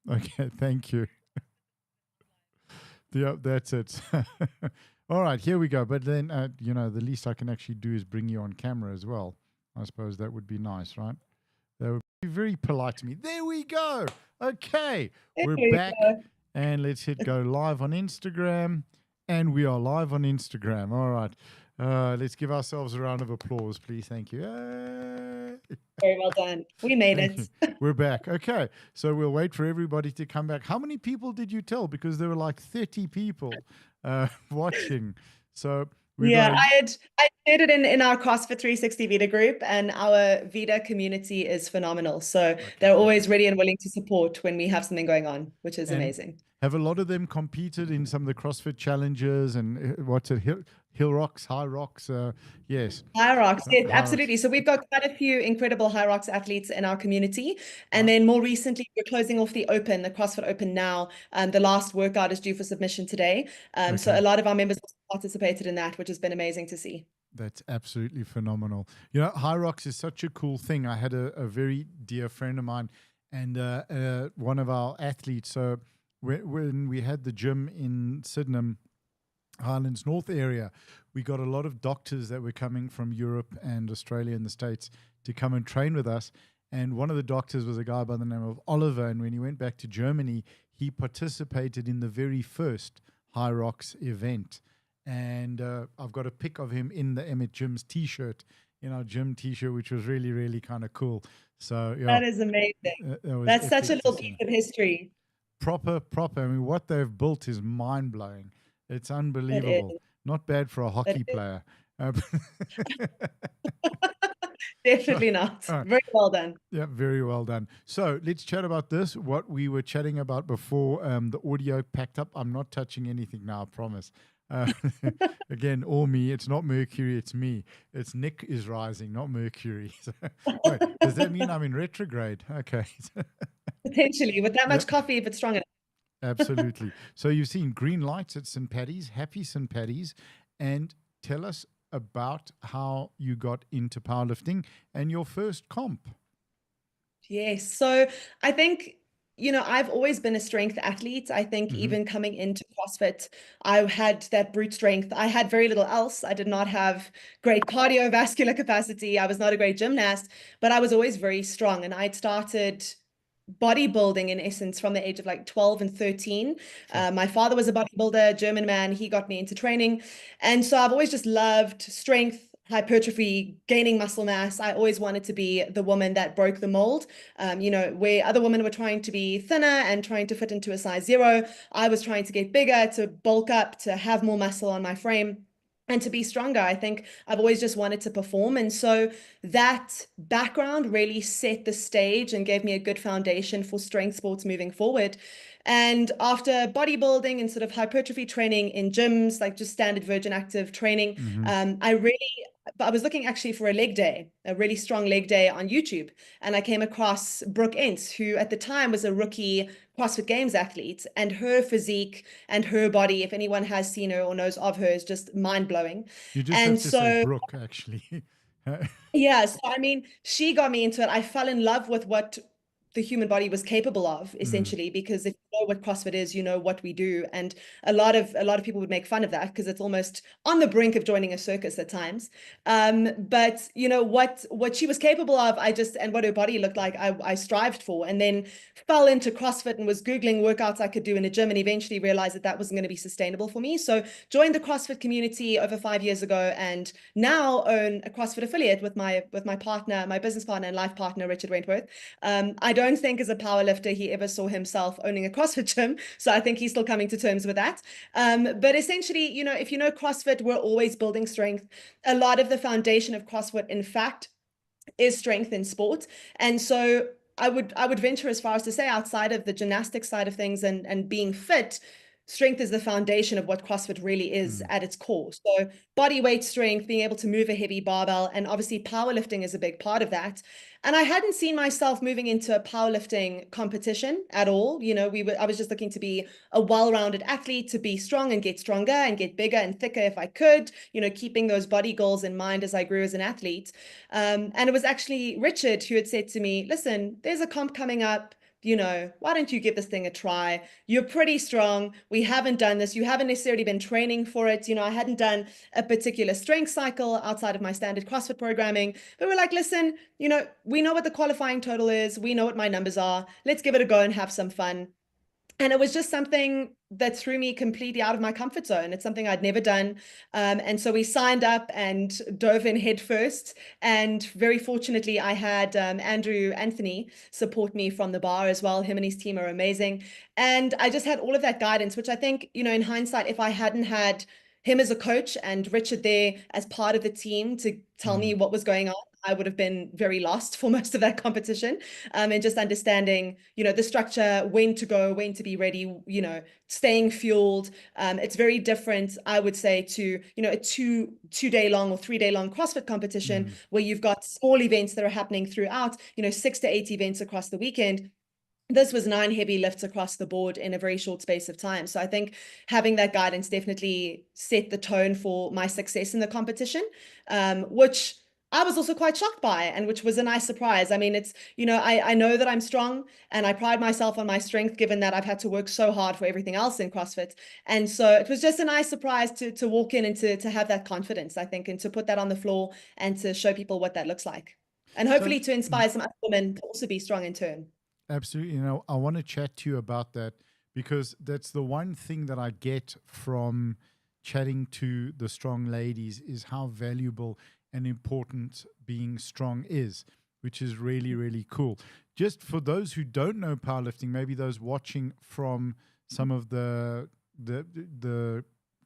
Okay, thank you. Yep, that's it. All right, here we go. But then, the least I can actually do is bring you on camera as well. I suppose that would be nice, right? That would be very polite to me. There we go. Okay, There we're you back, go. and let's hit go live on Instagram. And we are live on Instagram. All right. Let's give ourselves a round of applause, please. Thank you. Very well done. We made Thank it. you. We're back. Okay. So we'll wait for everybody to come back. How many people did you tell? Because there were like 30 people watching. So we got Yeah, a. I shared it in our CrossFit 360 Vita group, and our Vita community is phenomenal. So Okay, they're always perfect. ready and willing to support when we have something going on, which is And amazing. have a lot of them competed in some of the CrossFit challenges and what's it, hill rocks, high rocks? Yes, High Rocks, yes, high rocks. absolutely. So we've got quite a few incredible High Rocks athletes in our community. And Right. then more recently, we're closing off the Open, the CrossFit Open now. The last workout is due for submission today. So Okay. a lot of our members participated in that, which has been amazing to see. That's absolutely phenomenal. High rocks is such a cool thing. I had a very dear friend of mine and one of our athletes. So when we had the gym in Sydenham, Highlands North area, we got a lot of doctors that were coming from Europe and Australia and the States to come and train with us. And one of the doctors was a guy by the name of Oliver. And when he went back to Germany, he participated in the very first High Rocks event. And I've got a pic of him in the Emet Gym's T-shirt, in our gym T-shirt, which was really, really kind of cool. So, yeah, That is amazing. that was That's such a epic to little piece see. of history. Proper. I mean, what they've built is mind blowing. It's It unbelievable. is. Not bad for a It hockey is. player. Definitely not. Uh, Very well done. yeah, very well done. So let's chat about this. What we were chatting about before the audio packed up. I'm not touching anything now, I promise. Uh, again, all me. It's not Mercury, it's me. It's Nick is rising, not Mercury. So, wait, does that mean I'm in retrograde? Okay. Potentially, with that much Yep. coffee, if it's strong enough. Absolutely. So you've seen green lights at St. Paddy's, happy St. Paddy's, and tell us about how you got into powerlifting and your first comp. Yes. So I think, I've always been a strength athlete. I think Mm-hmm. even coming into CrossFit, I had that brute strength. I had very little else. I did not have great cardiovascular capacity. I was not a great gymnast, but I was always very strong. And I'd started bodybuilding in essence from the age of like 12 and 13. Sure. My father was a bodybuilder, German man. He got me into training. And so I've always just loved strength, hypertrophy, gaining muscle mass. I always wanted to be the woman that broke the mold. Where other women were trying to be thinner and trying to fit into a size 0, I was trying to get bigger, to bulk up, to have more muscle on my frame, and to be stronger. I think I've always just wanted to perform. And so that background really set the stage and gave me a good foundation for strength sports moving forward. And after bodybuilding and sort of hypertrophy training in gyms, like just standard Virgin Active training, Mm-hmm. I was looking actually for a leg day, a really strong leg day on YouTube. And I came across Brooke Entz, who at the time was a rookie CrossFit Games athlete, and her physique and her body, if anyone has seen her or knows of her, is just mind blowing. You just have And to say so, Brooke, actually. yeah, so I mean, she got me into it. I fell in love with what the human body was capable of, Mm. essentially, because if you know what CrossFit is, you know what we do. And a lot of people would make fun of that because it's almost on the brink of joining a circus at times. But what she was capable of, and what her body looked like, I strived for, and then fell into CrossFit and was Googling workouts I could do in a gym, and eventually realized that that wasn't going to be sustainable for me. So joined the CrossFit community over 5 years ago, and now own a CrossFit affiliate with my partner, my business partner and life partner, Richard Wentworth. I don't think as a powerlifter he ever saw himself owning a CrossFit gym, so I think he's still coming to terms with that. But essentially, if you know CrossFit, we're always building strength. A lot of the foundation of CrossFit, in fact, is strength in sport. And so I would venture as far as to say, outside of the gymnastics side of things and being fit, strength is the foundation of what CrossFit really is Mm. at its core. So body weight strength, being able to move a heavy barbell, and obviously powerlifting is a big part of that. And I hadn't seen myself moving into a powerlifting competition at all. I was just looking to be a well-rounded athlete, to be strong and get stronger and get bigger and thicker if I could, keeping those body goals in mind as I grew as an athlete. And it was actually Richard who had said to me, listen, there's a comp coming up. why don't you give this thing a try? You're pretty strong. We haven't done this. You haven't necessarily been training for it. I hadn't done a particular strength cycle outside of my standard CrossFit programming, but we're like, listen, we know what the qualifying total is. We know what my numbers are. Let's give it a go and have some fun. And it was just something that threw me completely out of my comfort zone. It's something I'd never done. And so we signed up and dove in head first. And very fortunately, I had Andrew Anthony support me from the bar as well. Him and his team are amazing. And I just had all of that guidance, which I think, in hindsight, if I hadn't had him as a coach and Richard there as part of the team to tell me what was going on, I would have been very lost for most of that competition. And just understanding, the structure, when to go, when to be ready, staying fueled. It's very different, I would say, to, a two-day long or 3-day long CrossFit competition where you've got small events that are happening throughout, 6 to 8 events across the weekend. This was 9 heavy lifts across the board in a very short space of time. So I think having that guidance definitely set the tone for my success in the competition, which I was also quite shocked by, and which was a nice surprise. I mean, it's, I know that I'm strong and I pride myself on my strength, given that I've had to work so hard for everything else in CrossFit. And so it was just a nice surprise to walk in and to have that confidence, I think, and to put that on the floor and to show people what that looks like. And hopefully to inspire some other women to also be strong in turn. Absolutely. I want to chat to you about that, because that's the one thing that I get from chatting to the strong ladies, is how valuable and important being strong is, which is really, really cool. Just for those who don't know powerlifting, maybe those watching from some of the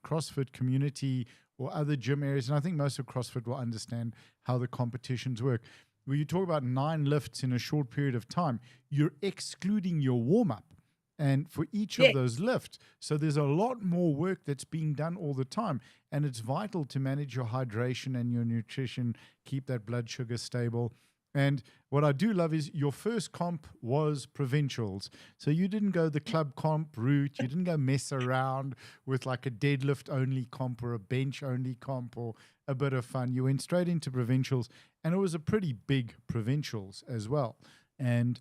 CrossFit community or other gym areas, and I think most of CrossFit will understand how the competitions work. Where you talk about 9 lifts in a short period of time, you're excluding your warm-up. And for each of those lifts, so there's a lot more work that's being done all the time. And it's vital to manage your hydration and your nutrition, keep that blood sugar stable. And what I do love is your first comp was provincials. So you didn't go the club comp route. You didn't go mess around with like a deadlift only comp or a bench only comp or a bit of fun. You went straight into provincials, and it was a pretty big provincials as well. And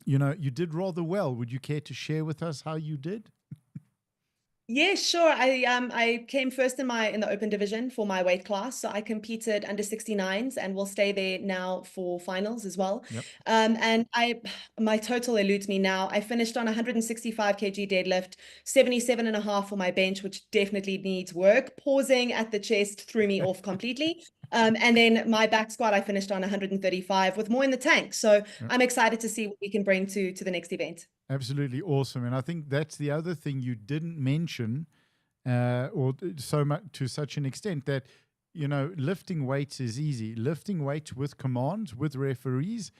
you did rather well. Would you care to share with us how you did? Yeah, sure. I came first in the open division for my weight class. So I competed under 69s and will stay there now for finals as well. Yep. And my total eludes me now. I finished on 165 kg deadlift, 77.5 for my bench, which definitely needs work. Pausing at the chest threw me off completely. And then my back squat, I finished on 135 with more in the tank. So I'm excited to see what we can bring to the next event. Absolutely awesome. And I think that's the other thing you didn't mention, or so much to such an extent, that, lifting weights is easy. Lifting weights with commands, with referees,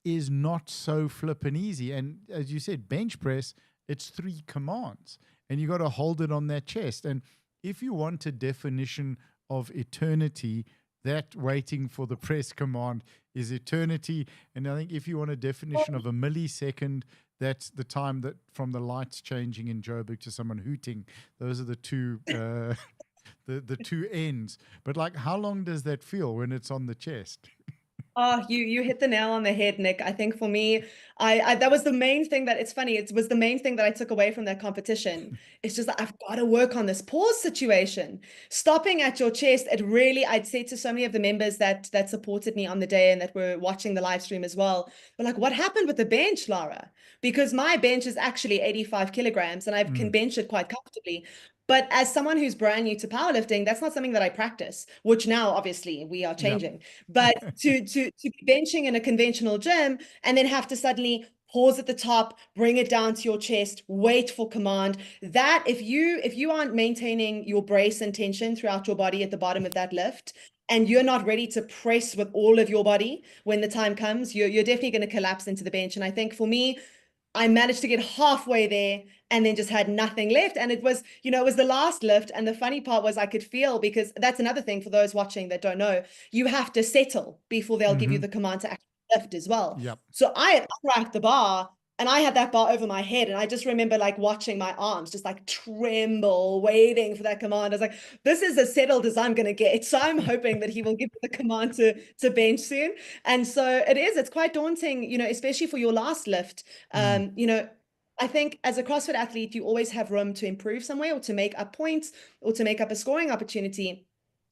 is not so flippin' easy. And as you said, bench press, it's 3 commands, and you got to hold it on that chest. And if you want a definition of eternity, that waiting for the press command is eternity. And I think if you want a definition of a millisecond, that's the time that from the lights changing in Joburg to someone hooting. Those are the two the two ends. But like, how long does that feel when it's on the chest? Oh, you hit the nail on the head, Nick. I think for me, I that was the main thing that, it's funny, it was the main thing that I took away from that competition. It's just that I've got to work on this pause situation. Stopping at your chest, it really, I'd say to so many of the members that supported me on the day and that were watching the live stream as well, they're like, what happened with the bench, Lara? Because my bench is actually 85 kilograms and I can bench it quite comfortably. But as someone who's brand new to powerlifting, that's not something that I practice, which now obviously we are changing. But to be benching in a conventional gym and then have to suddenly pause at the top, bring it down to your chest, wait for command, that if you aren't maintaining your brace and tension throughout your body at the bottom of that lift, and you're not ready to press with all of your body when the time comes, you're definitely going to collapse into the bench. And I think for me, I managed to get halfway there and then just had nothing left. And it was, it was the last lift. And the funny part was I could feel, because that's another thing for those watching that don't know, you have to settle before they'll give you the command to actually lift as well. Yep. So I upracked the bar And I had that bar over my head, and I just remember like watching my arms just like tremble, waiting for that command. I was like, this is as settled as I'm going to get. So I'm hoping that he will give me the command to bench soon. And so it's quite daunting, especially for your last lift. Mm. I think as a CrossFit athlete, you always have room to improve somewhere or to make up points or to make up a scoring opportunity,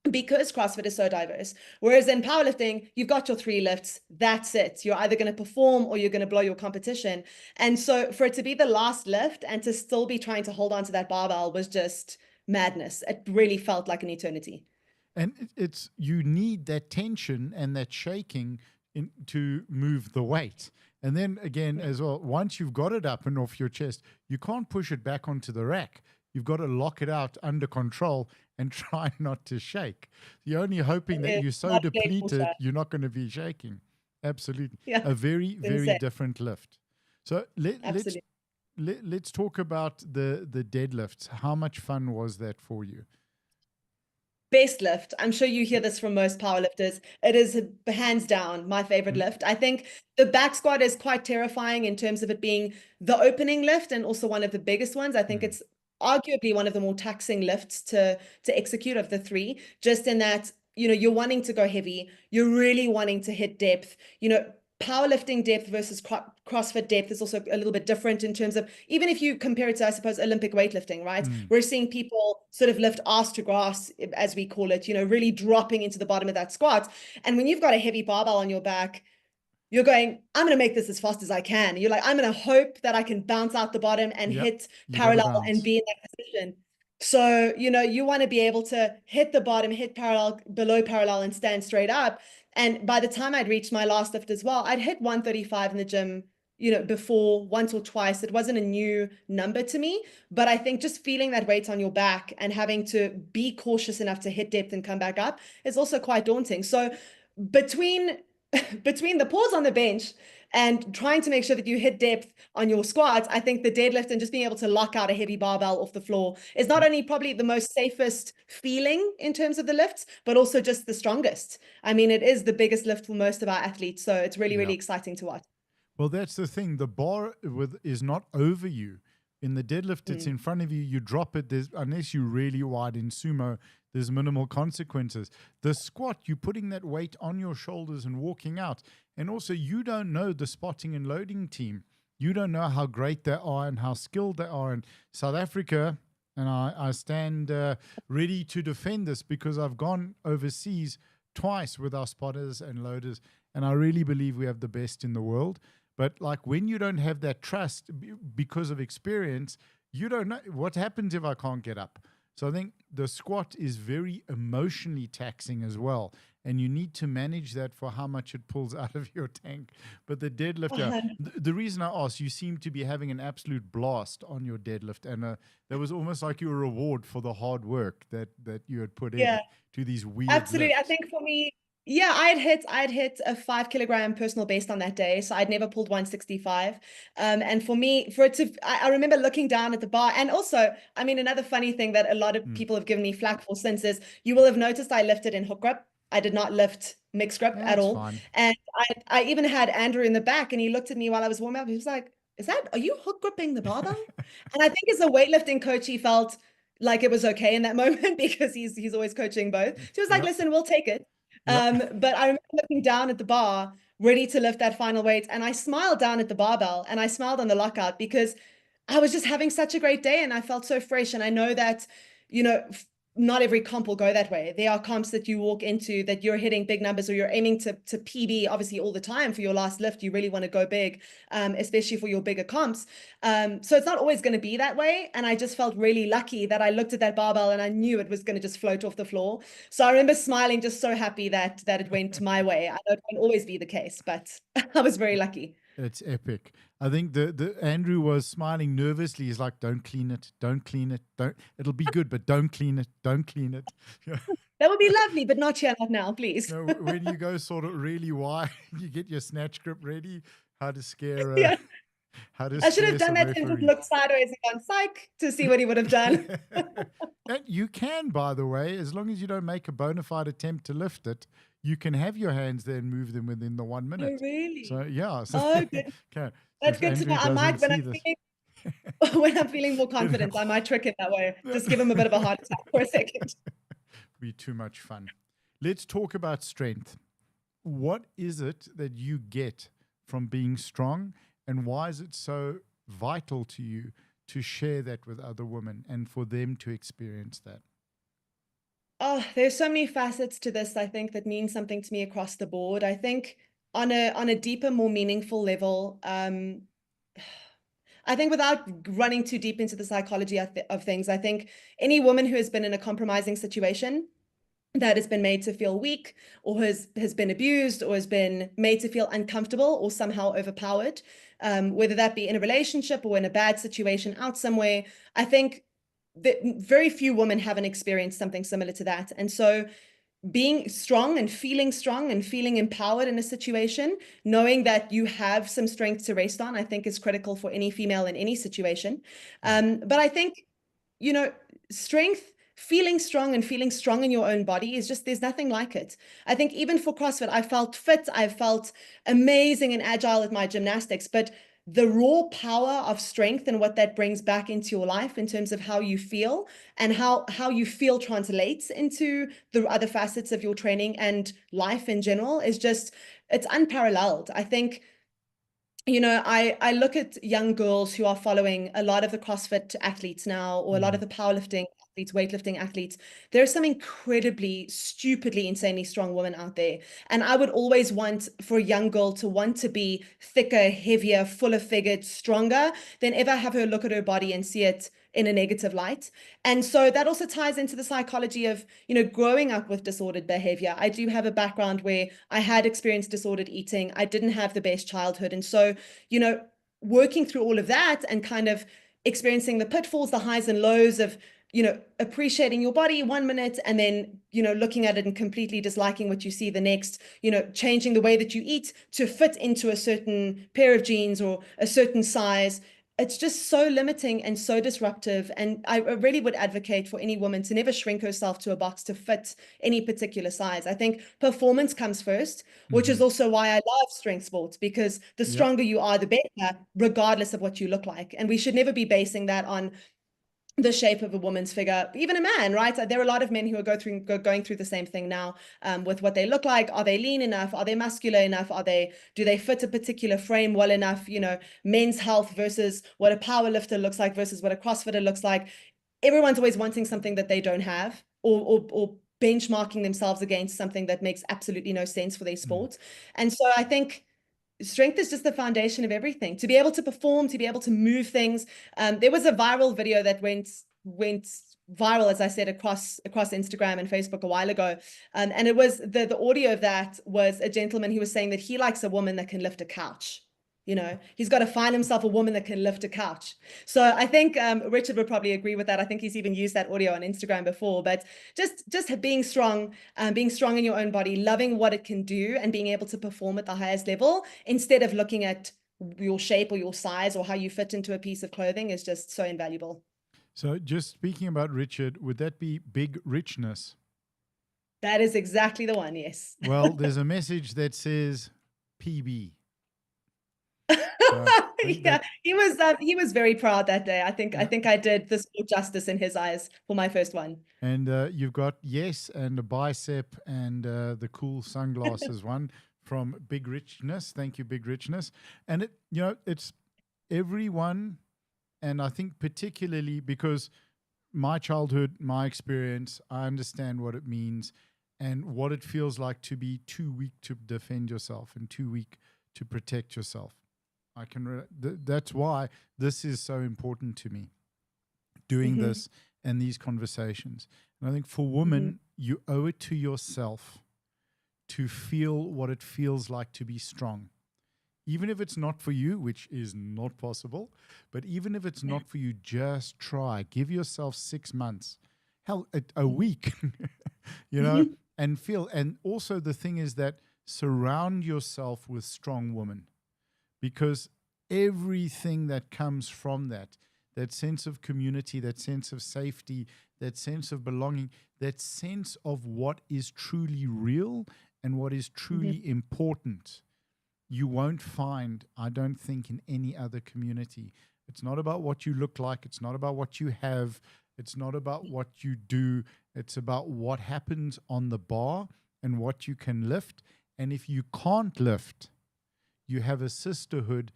because CrossFit is so diverse. Whereas in powerlifting, you've got your 3 lifts, that's it. You're either going to perform or you're going to blow your competition. And so for it to be the last lift and to still be trying to hold on to that barbell was just madness. It really felt like an eternity. And it's you need that tension and that shaking to move the weight. And then again, as well, once you've got it up and off your chest, you can't push it back onto the rack. You've got to lock it out under control and try not to shake. You're only hoping that you're so depleted, you're not going to be shaking. Absolutely. Yeah. A very, very different lift. So Absolutely. let's talk about the deadlifts. How much fun was that for you? Best lift. I'm sure you hear this from most powerlifters. It is hands down my favorite lift. I think the back squat is quite terrifying in terms of it being the opening lift and also one of the biggest ones. I think it's arguably one of the more taxing lifts to execute of the 3, just in that, you're wanting to go heavy. You're really wanting to hit depth. Powerlifting depth versus CrossFit depth is also a little bit different in terms of, even if you compare it to, I suppose, Olympic weightlifting, right? We're seeing people sort of lift ass to grass, as we call it, really dropping into the bottom of that squat. And when you've got a heavy barbell on your back, you're going, I'm going to make this as fast as I can. You're like, I'm going to hope that I can bounce out the bottom and hit parallel and be in that position. So, you want to be able to hit the bottom, hit parallel, below parallel, and stand straight up. And by the time I'd reached my last lift as well, I'd hit 135 in the gym, before once or twice. It wasn't a new number to me, but I think just feeling that weight on your back and having to be cautious enough to hit depth and come back up is also quite daunting. So between the pause on the bench and trying to make sure that you hit depth on your squats, I think the deadlift and just being able to lock out a heavy barbell off the floor is not only probably the most safest feeling in terms of the lifts, but also just the strongest. I mean, it is the biggest lift for most of our athletes. So it's really, really exciting to watch. Well, that's the thing. The bar is not over you. In the deadlift, it's in front of you. You drop it. Unless you're really wide in sumo, there's minimal consequences. The squat, you're putting that weight on your shoulders and walking out. And also, you don't know the spotting and loading team. You don't know how great they are and how skilled they are. In South Africa, and I stand ready to defend this because I've gone overseas twice with our spotters and loaders, and I really believe we have the best in the world. But like when you don't have that trust because of experience, you don't know what happens if I can't get up. So I think the squat is very emotionally taxing as well. And you need to manage that for how much it pulls out of your tank. But the deadlift, the reason I asked, you seem to be having an absolute blast on your deadlift. And that was almost like your reward for the hard work that you had put in to these weird Absolutely. lifts. I think for me, I'd hit a 5 kilogram personal best on that day. So I'd never pulled 165. And for me, I remember looking down at the bar. And also, I mean, another funny thing that a lot of people have given me flack for since is, you will have noticed I lifted in hook grip. I did not lift mixed grip at all. Fine. And I even had Andrew in the back, and he looked at me while I was warming up. He was like, are you hook gripping the barbell? And I think as a weightlifting coach, he felt like it was okay in that moment because he's always coaching both. So he was like, listen, we'll take it. But I remember looking down at the bar, ready to lift that final weight. And I smiled down at the barbell and I smiled on the lockout because I was just having such a great day and I felt so fresh. And I know that, not every comp will go that way. There are comps that you walk into that you're hitting big numbers or you're aiming to PB obviously all the time for your last lift. You really want to go big, especially for your bigger comps. So it's not always going to be that way. And I just felt really lucky that I looked at that barbell and I knew it was going to just float off the floor. So I remember smiling, just so happy that it went my way. I know it won't always be the case, but I was very lucky. It's epic. I think the Andrew was smiling nervously. He's like, don't clean it. It'll be good, but don't clean it. That would be lovely, but not here, not now, please. No, when you go sort of really wide, you get your snatch grip ready. How to scare I should have done that and just looked sideways and gone psych to see what he would have done. And you can, by the way, as long as you don't make a bona fide attempt to lift it, you can have your hands there and move them within the 1 minute. Oh, really? So, yeah. Oh, good. Okay. That's if good to know. Andrew I doesn't might, when see I'm this. feeling, when I'm feeling more confident, I might trick it that way. Just give him a bit of a heart attack for a second. Be too much fun. Let's talk about strength. What is it that you get from being strong, and why is it so vital to you to share that with other women and for them to experience that? Oh, there's so many facets to this, I think, that mean something to me across the board. I think on a deeper, more meaningful level, I think without running too deep into the psychology of things, I think any woman who has been in a compromising situation that has been made to feel weak, or has been abused, or has been made to feel uncomfortable or somehow overpowered, whether that be in a relationship or in a bad situation out somewhere, I think that very few women haven't experienced something similar to that. And so being strong and feeling empowered in a situation, knowing that you have some strength to rest on, I think is critical for any female in any situation. But I think, you know, strength, feeling strong and feeling strong in your own body is just, there's nothing like it. I think even for CrossFit, I felt fit, I felt amazing and agile at my gymnastics, but the raw power of strength and what that brings back into your life in terms of how you feel and how you feel translates into the other facets of your training and life in general is just, it's unparalleled. I think, you know, I look at young girls who are following a lot of the CrossFit athletes now, or a lot of the powerlifting athletes, weightlifting athletes. There are some incredibly, stupidly, insanely strong women out there. And I would always want for a young girl to want to be thicker, heavier, fuller figured, stronger than ever have her look at her body and see it in a negative light. And so that also ties into the psychology of, you know, growing up with disordered behavior. I do have a background where I had experienced disordered eating. I didn't have the best childhood. And so, you know, working through all of that and kind of experiencing the pitfalls, the highs and lows of, you know, appreciating your body 1 minute and then, you know, looking at it and completely disliking what you see the next, you know, changing the way that you eat to fit into a certain pair of jeans or a certain size. It's just so limiting and so disruptive. And I really would advocate for any woman to never shrink herself to a box to fit any particular size. I think performance comes first, which is also why I love strength sports, because the stronger you are, the better, regardless of what you look like. And we should never be basing that on the shape of a woman's figure, even a man, right? There are a lot of men who are going through the same thing now, with what they look like. Are they lean enough? Are they muscular enough? Do they fit a particular frame well enough? You know, men's health versus what a powerlifter looks like versus what a CrossFitter looks like. Everyone's always wanting something that they don't have, or benchmarking themselves against something that makes absolutely no sense for their sport. And so I think strength is just the foundation of everything. To be able to perform, to be able to move things. There was a viral video that went viral, as I said, across Instagram and Facebook a while ago. And it was the audio of that was a gentleman who was saying that he likes a woman that can lift a couch. You know, he's got to find himself a woman that can lift a couch. So I think Richard would probably agree with that. I think he's even used that audio on Instagram before. But just being strong in your own body, loving what it can do, and being able to perform at the highest level instead of looking at your shape or your size or how you fit into a piece of clothing is just so invaluable. So just speaking about Richard, would that be Big Richness? That is exactly the one, yes. Well, there's a message that says PB. Yeah, he was very proud that day. I think I did the sport justice in his eyes for my first one. And you've got yes and a bicep and the cool sunglasses one from Big Richness. Thank you, Big Richness. And it, you know, it's everyone, and I think particularly because my childhood, my experience, I understand what it means and what it feels like to be too weak to defend yourself and too weak to protect yourself. I can. That's why this is so important to me. Doing this and these conversations, and I think for women, you owe it to yourself to feel what it feels like to be strong, even if it's not for you, which is not possible. But even if it's not for you, just try. Give yourself 6 months, hell, a week, you know, and feel. And also, the thing is that surround yourself with strong women. Because everything that comes from that sense of community, that sense of safety, that sense of belonging, that sense of what is truly real and what is truly important, you won't find, I don't think, in any other community. It's not about what you look like. It's not about what you have. It's not about what you do. It's about what happens on the bar and what you can lift. And if you can't lift, you have a sisterhood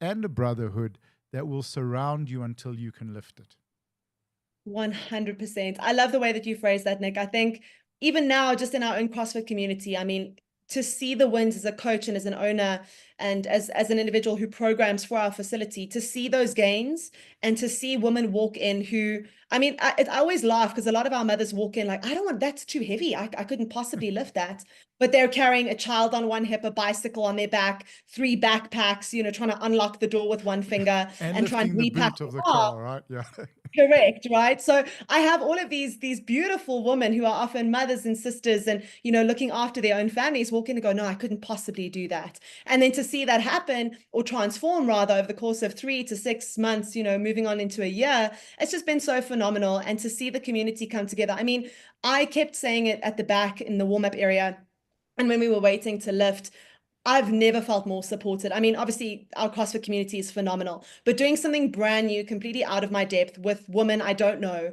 and a brotherhood that will surround you until you can lift it. 100%. I love the way that you phrase that, Nick. I think even now, just in our own CrossFit community, I mean, to see the wins as a coach and as an owner and as an individual who programs for our facility, to see those gains and to see women walk in who, I mean, I always laugh because a lot of our mothers walk in like, I don't want, that's too heavy. I couldn't possibly lift that. But they're carrying a child on one hip, a bicycle on their back, 3 backpacks, you know, trying to unlock the door with one finger and and trying to lifting the repack boot of the car. car, right? Yeah. Correct, right? So I have all of these beautiful women who are often mothers and sisters and, you know, looking after their own families walk in and go, no, I couldn't possibly do that. And then to see that happen or transform rather over the course of 3 to 6 months, you know, moving on into a year, it's just been so phenomenal. And to see the community come together. I mean, I kept saying it at the back in the warm-up area. And when we were waiting to lift, I've never felt more supported. I mean, obviously, our CrossFit community is phenomenal, but doing something brand new, completely out of my depth with women I don't know,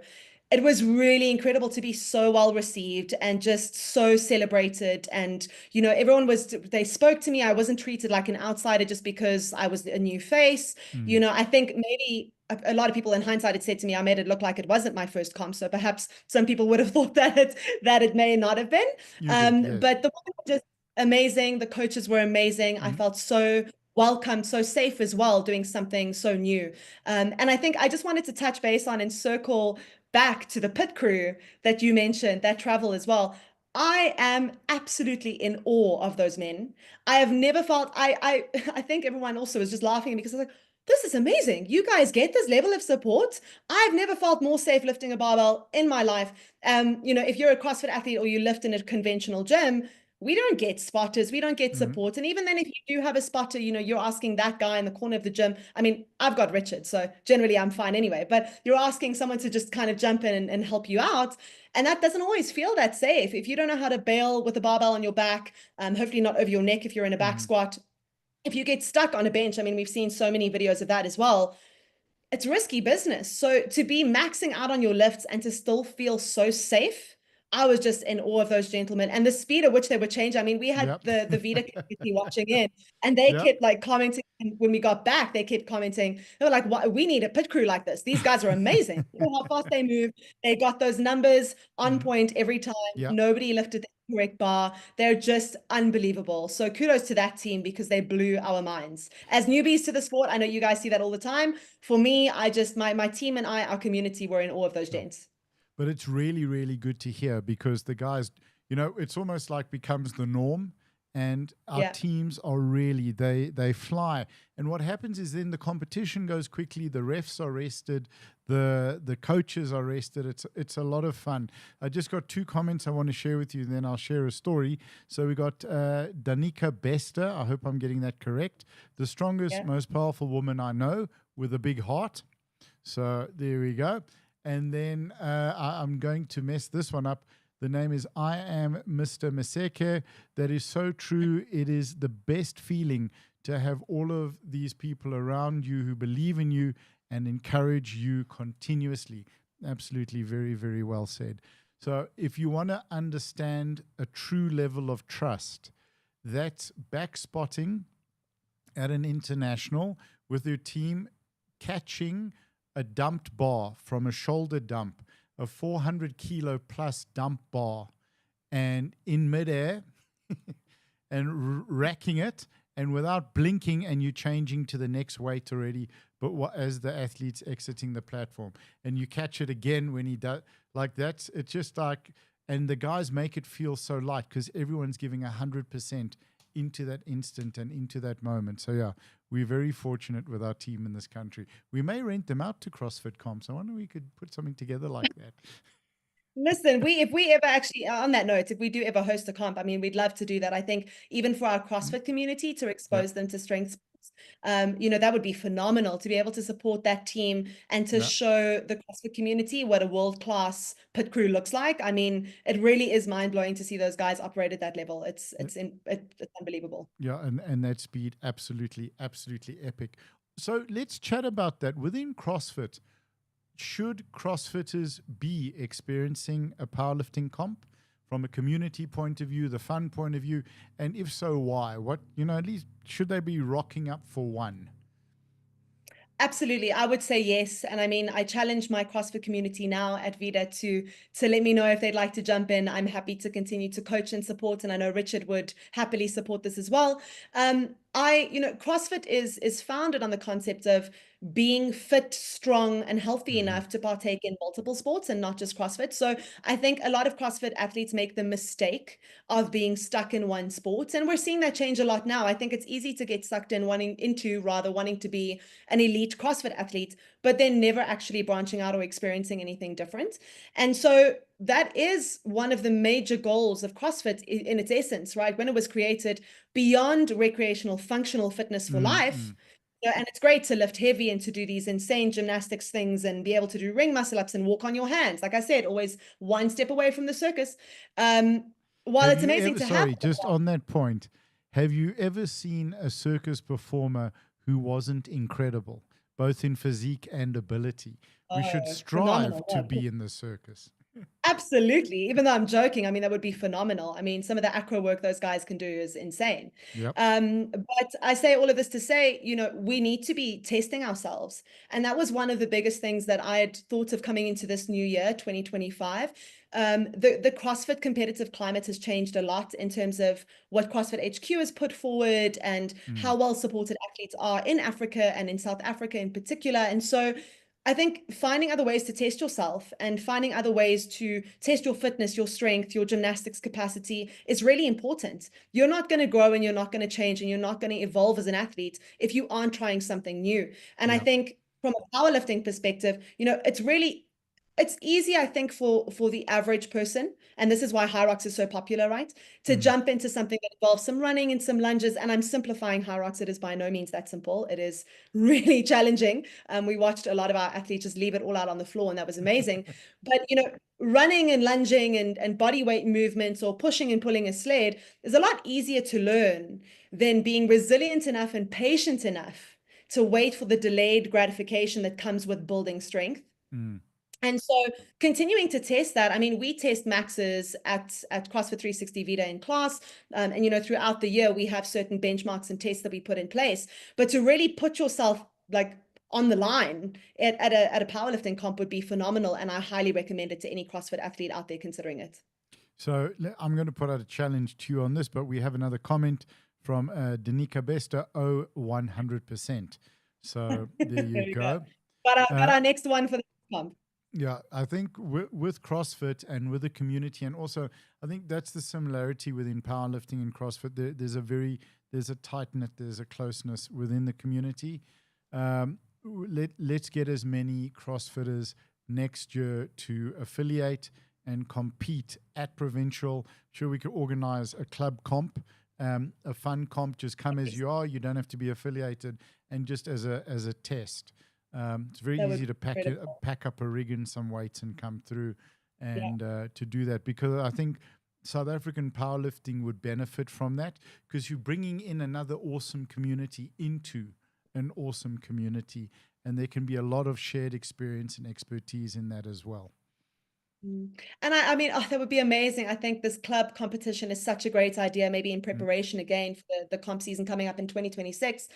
it was really incredible to be so well received and just so celebrated. And, you know, everyone was, they spoke to me. I wasn't treated like an outsider just because I was a new face. You know, I think maybe a lot of people in hindsight had said to me, I made it look like it wasn't my first comp. So perhaps some people would have thought that it may not have been. Yes. But the women were just amazing. The coaches were amazing. I felt so welcomed, so safe as well, doing something so new. And I think I just wanted to touch base on and circle back to the pit crew that you mentioned, that travel as well. I am absolutely in awe of those men. I have never felt, I think everyone also was just laughing because I was like, this is amazing. You guys get this level of support. I've never felt more safe lifting a barbell in my life. You know, if you're a CrossFit athlete or you lift in a conventional gym, we don't get spotters, we don't get support. And even then, if you do have a spotter, you know, you're asking that guy in the corner of the gym. I mean, I've got Richard, so generally I'm fine anyway, but you're asking someone to just kind of jump in and help you out. And that doesn't always feel that safe. If you don't know how to bail with a barbell on your back, hopefully not over your neck if you're in a back squat. If you get stuck on a bench, I mean, we've seen so many videos of that as well. It's risky business. So to be maxing out on your lifts and to still feel so safe, I was just in awe of those gentlemen and the speed at which they would change. I mean, we had the Vita community watching in, and they kept like commenting. And when we got back, they kept commenting. They were like, "What? We need a pit crew like this. These guys are amazing. You know how fast they move. They got those numbers on point every time. Nobody lifted the correct bar. They're just unbelievable. So kudos to that team because they blew our minds. As newbies to the sport, I know you guys see that all the time. For me, I just my team and our community were in awe of those gents. But it's really, really good to hear because the guys, you know, it's almost like becomes the norm, and our teams are really, they fly. And what happens is then the competition goes quickly, the refs are rested, the coaches are rested. It's a lot of fun. I just got 2 comments I want to share with you, and then I'll share a story. So we got Danica Bester, I hope I'm getting that correct, the strongest, most powerful woman I know with a big heart. So there we go. And then I'm going to mess this one up. The name is I Am Mr. Maseke. That is so true. It is the best feeling to have all of these people around you who believe in you and encourage you continuously. Absolutely, very, very well said. So if you want to understand a true level of trust, that's back spotting at an international with your team catching a dumped bar from a shoulder dump, a 400 kilo plus dump bar, and in midair and racking it, and without blinking, and you changing to the next weight already, but as the athlete's exiting the platform, and you catch it again when he does, like that's, it's just like, and the guys make it feel so light because everyone's giving 100% into that instant and into that moment. So yeah, we're very fortunate with our team in this country. We may rent them out to CrossFit comps. I wonder if we could put something together like that. Listen, if we ever actually, on that note, if we do ever host a comp, I mean, we'd love to do that. I think even for our CrossFit community to expose them to strength, that would be phenomenal to be able to support that team and to Yeah. show the CrossFit community what a world-class pit crew looks like. I mean, it really is mind-blowing to see those guys operate at that level. It's unbelievable. Yeah, and that speed, absolutely, absolutely epic. So let's chat about that. Within CrossFit, should CrossFitters be experiencing a powerlifting comp from a community point of view, the fun point of view? And if so, why? What, at least should they be rocking up for one? Absolutely. I would say yes. And I mean, I challenge my CrossFit community now at Vida to let me know if they'd like to jump in. I'm happy to continue to coach and support. And I know Richard would happily support this as well. CrossFit is founded on the concept of being fit, strong, and healthy enough to partake in multiple sports and not just CrossFit. So I think a lot of CrossFit athletes make the mistake of being stuck in one sport. And we're seeing that change a lot now. I think it's easy to get sucked in wanting to be an elite CrossFit athlete, but then never actually branching out or experiencing anything different. And so that is one of the major goals of CrossFit in its essence, right? When it was created, beyond recreational functional fitness for life. And it's great to lift heavy and to do these insane gymnastics things and be able to do ring muscle ups and walk on your hands. Like I said, always one step away from the circus. While it's amazing to have. Just on that point, have you ever seen a circus performer who wasn't incredible, both in physique and ability? We should strive to be in the circus. Absolutely. Even though I'm joking, I mean, that would be phenomenal. I mean, some of the acro work those guys can do is insane. Yep. But I say all of this to say, we need to be testing ourselves. And that was one of the biggest things that I had thought of coming into this new year, 2025. The CrossFit competitive climate has changed a lot in terms of what CrossFit HQ has put forward and how well supported athletes are in Africa and in South Africa in particular. And so I think finding other ways to test yourself and finding other ways to test your fitness, your strength, your gymnastics capacity is really important. You're not going to grow and you're not going to change and you're not going to evolve as an athlete if you aren't trying something new. And I think from a powerlifting perspective, it's easy, I think, for the average person, and this is why High Rocks is so popular, right? To jump into something that involves some running and some lunges, and I'm simplifying High Rocks. It is by no means that simple. It is really challenging. We watched a lot of our athletes just leave it all out on the floor, and that was amazing. But, running and lunging and body weight movements or pushing and pulling a sled is a lot easier to learn than being resilient enough and patient enough to wait for the delayed gratification that comes with building strength. And so continuing to test that, I mean, we test maxes at CrossFit 360 Vida in class. And, throughout the year, we have certain benchmarks and tests that we put in place. But to really put yourself like on the line at a powerlifting comp would be phenomenal. And I highly recommend it to any CrossFit athlete out there considering it. So I'm going to put out a challenge to you on this, but we have another comment from Danica Bester, 100%. So there you go. Got our next one for the comp. Yeah, I think with CrossFit and with the community, and also I think that's the similarity within powerlifting and CrossFit. There's a tight-knit, there's a closeness within the community. Let's get as many CrossFitters next year to affiliate and compete at provincial. Sure, we could organize a club comp, a fun comp. Just come as you are. You don't have to be affiliated, and just as a test. It's very easy to pack up a rig and some weights and come through and to do that, because I think South African powerlifting would benefit from that, because you're bringing in another awesome community into an awesome community, and there can be a lot of shared experience and expertise in that as well. And I mean, that would be amazing. I think this club competition is such a great idea, maybe in preparation again for the comp season coming up in 2026.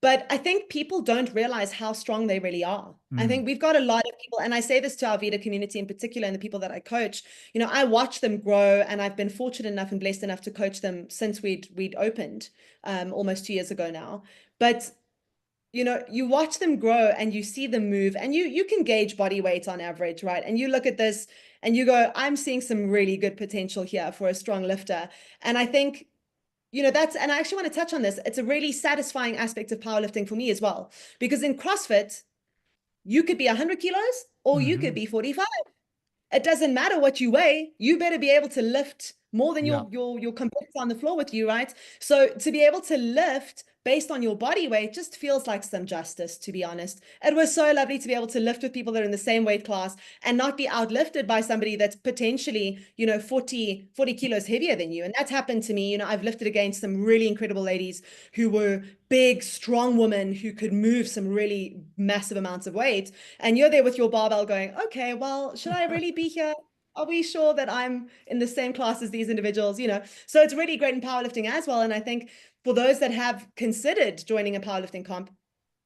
But I think people don't realize how strong they really are. I think we've got a lot of people, and I say this to our Vida community in particular and the people that I coach, I watch them grow, and I've been fortunate enough and blessed enough to coach them since we'd opened almost 2 years ago now. But you watch them grow and you see them move, and you can gauge body weight on average, right? And you look at this and you go, I'm seeing some really good potential here for a strong lifter. And I think and I actually want to touch on this. It's a really satisfying aspect of powerlifting for me as well, because in CrossFit, you could be 100 kilos or you could be 45. It doesn't matter what you weigh. You better be able to lift more than Yeah. your competitor on the floor with you, right? So to be able to lift based on your body weight just feels like some justice, to be honest. It was so lovely to be able to lift with people that are in the same weight class and not be outlifted by somebody that's potentially, 40 kilos heavier than you. And that's happened to me. I've lifted against some really incredible ladies who were big, strong women who could move some really massive amounts of weight. And you're there with your barbell going, okay, well, should I really be here? Are we sure that I'm in the same class as these individuals? So it's really great in powerlifting as well. And I think for those that have considered joining a powerlifting comp,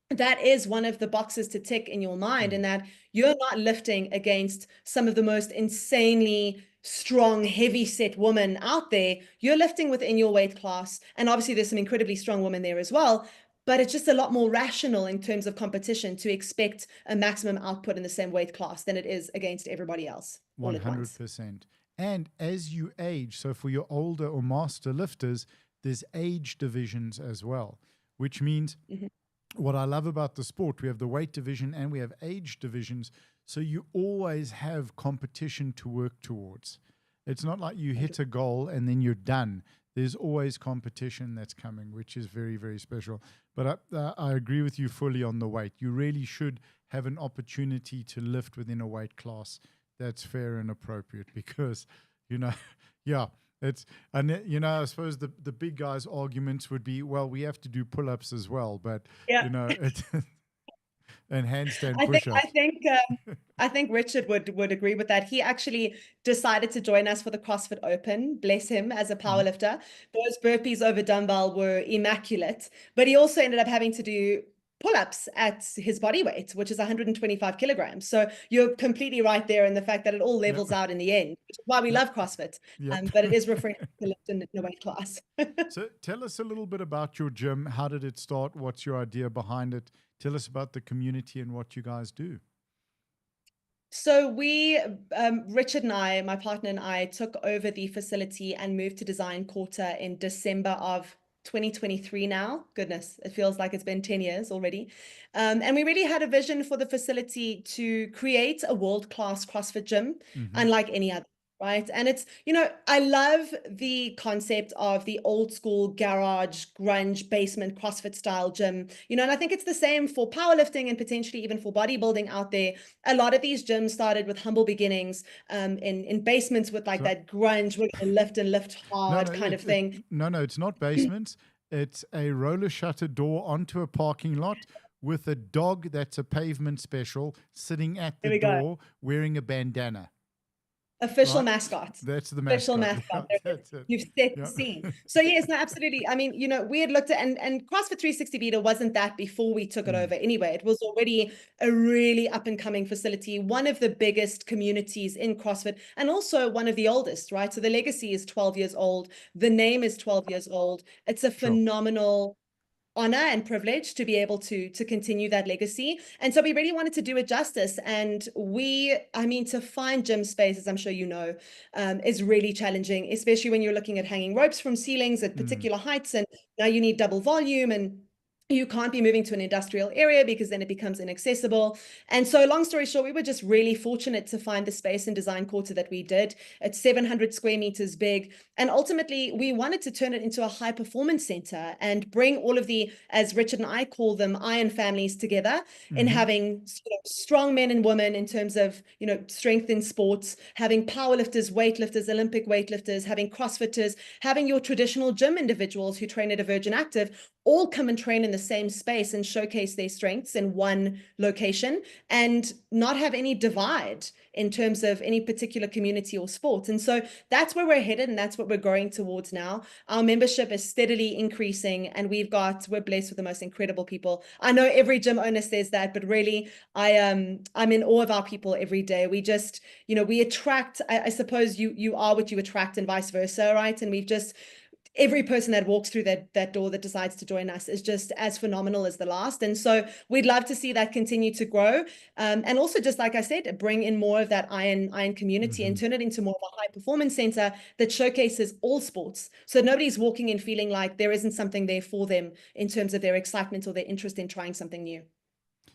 that is one of the boxes to tick in your mind, in that you're not lifting against some of the most insanely strong, heavy set women out there. You're lifting within your weight class. And obviously there's some incredibly strong women there as well. But it's just a lot more rational in terms of competition to expect a maximum output in the same weight class than it is against everybody else all at once. 100%. And as you age, so for your older or master lifters, there's age divisions as well, which means what I love about the sport, we have the weight division and we have age divisions. So you always have competition to work towards. It's not like you hit a goal and then you're done. There's always competition that's coming, which is very, very special. But I agree with you fully on the weight. You really should have an opportunity to lift within a weight class that's fair and appropriate, because, yeah, I suppose the big guys' arguments would be, well, we have to do pull-ups as well, but, and handstand push-ups. I think Richard would agree with that. He actually decided to join us for the CrossFit Open, bless him, as a powerlifter. Those burpees over dumbbell were immaculate, but he also ended up having to do pull-ups at his body weight, which is 125 kilograms. So you're completely right there in the fact that it all levels out in the end, which is why we love CrossFit. But it is refreshing to lift in a weight class. So tell us a little bit about your gym. How did it start? What's your idea behind it? Tell us about the community and what you guys do. So we, Richard and I, my partner and I, took over the facility and moved to Design Quarter in December of 2023 now. Goodness, it feels like it's been 10 years already. And we really had a vision for the facility to create a world-class CrossFit gym, unlike any other. Right. And it's, I love the concept of the old school garage, grunge, basement, CrossFit style gym, and I think it's the same for powerlifting and potentially even for bodybuilding out there. A lot of these gyms started with humble beginnings, in basements with like that grunge, we're going to lift and lift hard kind of thing. No, it's not basements. It's a roller shutter door onto a parking lot with a dog that's a pavement special sitting at the door wearing a bandana. Official mascot. That's the mascot. Official mascot. That's it. You've set the scene. So yes, no, absolutely. I mean, we had looked at, and CrossFit 360 Beta wasn't that before we took it over anyway. It was already a really up and coming facility, one of the biggest communities in CrossFit, and also one of the oldest, right? So the legacy is 12 years old. The name is 12 years old. It's a phenomenal honor and privilege to be able to continue that legacy. And so we really wanted to do it justice. And to find gym space, as I'm sure you know, is really challenging, especially when you're looking at hanging ropes from ceilings at particular heights. And now you need double volume, and you can't be moving to an industrial area because then it becomes inaccessible. And so long story short, we were just really fortunate to find the space in Design Quarter that we did. It's 700 square meters big. And ultimately, we wanted to turn it into a high performance center and bring all of the, as Richard and I call them, iron families together in having strong men and women in terms of, strength in sports, having powerlifters, weightlifters, Olympic weightlifters, having CrossFitters, having your traditional gym individuals who train at a Virgin Active, all come and train in the same space and showcase their strengths in one location, and not have any divide in terms of any particular community or sport. And so that's where we're headed, and that's what we're growing towards now. Our membership is steadily increasing, and we're blessed with the most incredible people. I know every gym owner says that, but really I'm in awe of our people every day. We just, we attract, I suppose you are what you attract and vice versa, right? And we've just, every person that walks through that door that decides to join us is just as phenomenal as the last. And so we'd love to see that continue to grow. And also, just like I said, bring in more of that iron community and turn it into more of a high performance center that showcases all sports. So nobody's walking in feeling like there isn't something there for them in terms of their excitement or their interest in trying something new.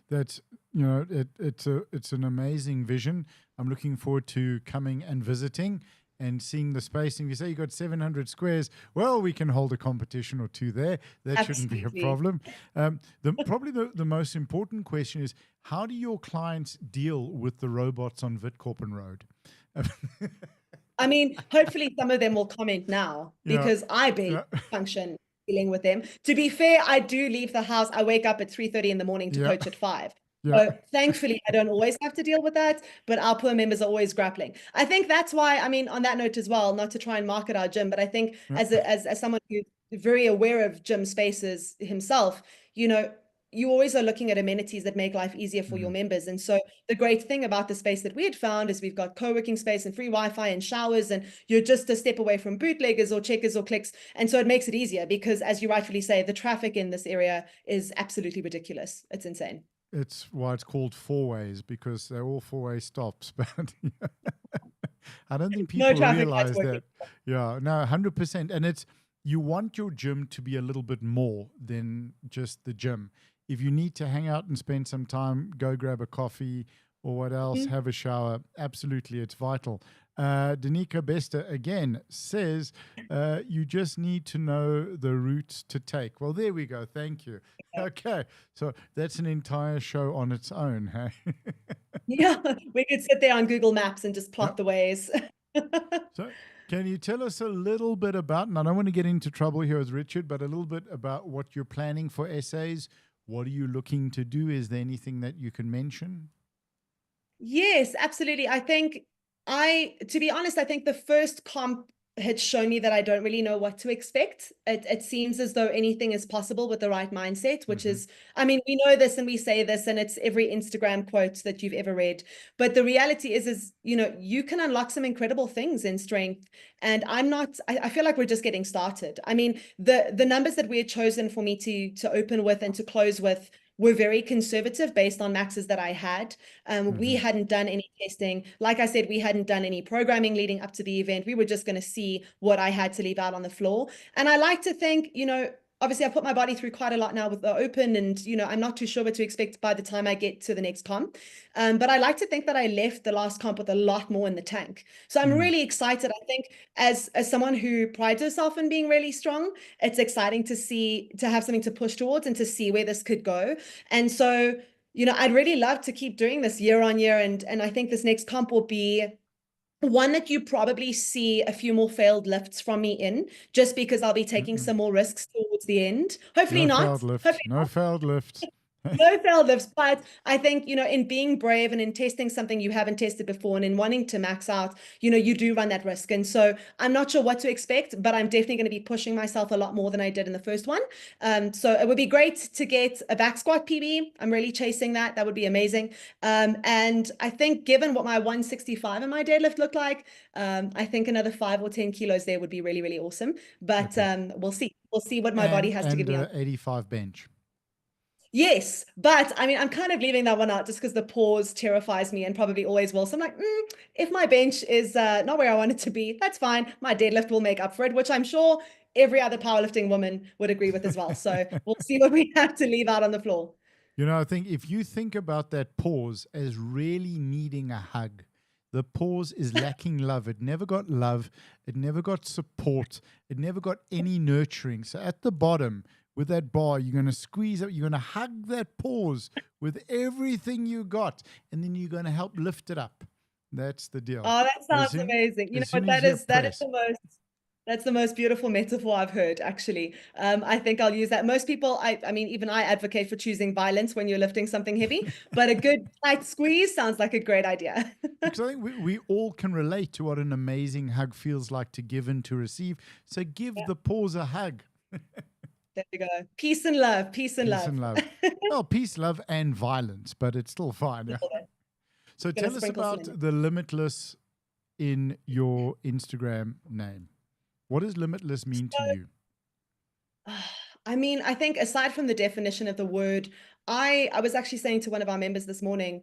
That's, it's an amazing vision. I'm looking forward to coming and visiting. and seeing the spacing. If you say you got 700 squares, well, we can hold a competition or two there. That shouldn't be a problem. Probably the most important question is, how do your clients deal with the robots on Witkoppen Road? I mean, hopefully some of them will comment now, because I barely function dealing with them. To be fair, I do leave the house. I wake up at 3:30 in the morning to coach at 5. So thankfully, I don't always have to deal with that, but our poor members are always grappling. I think that's why, I mean, on that note as well, not to try and market our gym, but I think as someone who's very aware of gym spaces himself, you know, you always are looking at amenities that make life easier for your members. And so the great thing about the space that we had found is we've got co-working space and free Wi-Fi and showers, and you're just a step away from bootleggers or checkers or clicks. And so it makes it easier because, as you rightfully say, the traffic in this area is absolutely ridiculous. It's insane. It's why it's called four ways, because they're all four-way stops. But I don't think people realize that. Yeah, no, 100%. And it's, you want your gym to be a little bit more than just the gym. If you need to hang out and spend some time, go grab a coffee or what else, have a shower. Absolutely, it's vital. Danica Bester again says, you just need to know the routes to take. Well, there we go. Thank you. Okay. So that's an entire show on its own. Hey? Yeah, we could sit there on Google Maps and just plot the ways. So can you tell us a little bit about, and I don't want to get into trouble here with Richard, but a little bit about what you're planning for essays? What are you looking to do? Is there anything that you can mention? Yes, absolutely. I think to be honest, I think the first comp had shown me that I don't really know what to expect. It seems as though anything is possible with the right mindset, which is, I mean, we know this and we say this, and it's every Instagram quote that you've ever read. But the reality is, you know, you can unlock some incredible things in strength. And I feel like we're just getting started. I mean, the numbers that we had chosen for me to open with and to close with were very conservative based on maxes that I had. We hadn't done any testing. Like I said, we hadn't done any programming leading up to the event. We were just going to see what I had to leave out on the floor. And I like to think, you know, obviously I've put my body through quite a lot now with the open, and, you know, I'm not too sure what to expect by the time I get to the next comp. But I like to think that I left the last comp with a lot more in the tank. So I'm really excited. I think as someone who prides herself in being really strong, it's exciting to have something to push towards and to see where this could go. And so, you know, I'd really love to keep doing this year on year. And I think this next comp will be one that you probably see a few more failed lifts from me in, just because I'll be taking some more risks towards the end. Hopefully not. No failed lifts. No failed lifts, but I think, you know, in being brave and in testing something you haven't tested before and in wanting to max out, you know, you do run that risk. And so I'm not sure what to expect, but I'm definitely going to be pushing myself a lot more than I did in the first one. So it would be great to get a back squat PB. I'm really chasing that. That would be amazing. And I think given what my 165 and my deadlift look like, I think another 5 or 10 kilos there would be really, really awesome. But we'll see. We'll see what my body has to give me. 85 bench. Yes, but I mean, I'm kind of leaving that one out just because the pause terrifies me and probably always will. So I'm like, if my bench is not where I want it to be, that's fine. My deadlift will make up for it, which I'm sure every other powerlifting woman would agree with as well. So we'll see what we have to leave out on the floor. You know, I think if you think about that pause as really needing a hug, the pause is lacking love. It never got love. It never got support. It never got any nurturing. So at the bottom, with that bar, you're going to squeeze up, you're going to hug that pause with everything you got, and then you're going to help lift it up. That's the deal. Oh, that sounds amazing. You know what, that's the most beautiful metaphor I've heard, actually. I think I'll use that. Most people, I mean, even I advocate for choosing violence when you're lifting something heavy, but a good tight squeeze sounds like a great idea. Because I think we all can relate to what an amazing hug feels like to give and to receive. So give the pause a hug. There we go. Peace and love. Peace and love. Well, peace, love, and violence, but it's still fine. Yeah? So tell us about the Limitless in your Instagram name. What does Limitless mean to you? I mean, I think aside from the definition of the word, I was actually saying to one of our members this morning,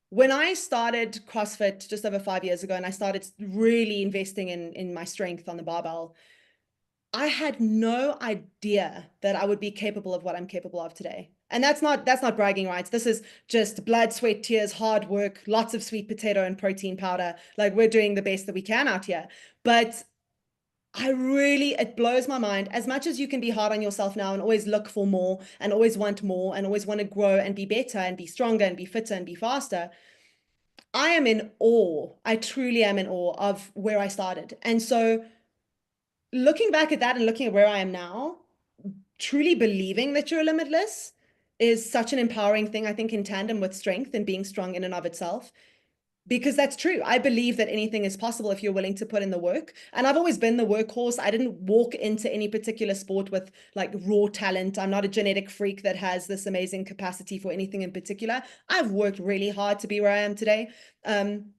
when I started CrossFit just over 5 years ago, and I started really investing in my strength on the barbell, I had no idea that I would be capable of what I'm capable of today. And that's not bragging rights. This is just blood, sweat, tears, hard work, lots of sweet potato and protein powder. Like, we're doing the best that we can out here. But it blows my mind. As much as you can be hard on yourself now and always look for more and always want more and always want to grow and be better and be stronger and be fitter and be faster, I am in awe. I truly am in awe of where I started. And so looking back at that and looking at where I am now, truly believing that you're limitless is such an empowering thing, I think, in tandem with strength and being strong in and of itself. Because that's true. I believe that anything is possible if you're willing to put in the work. And I've always been the workhorse. I didn't walk into any particular sport with like raw talent. I'm not a genetic freak that has this amazing capacity for anything in particular. I've worked really hard to be where I am today. And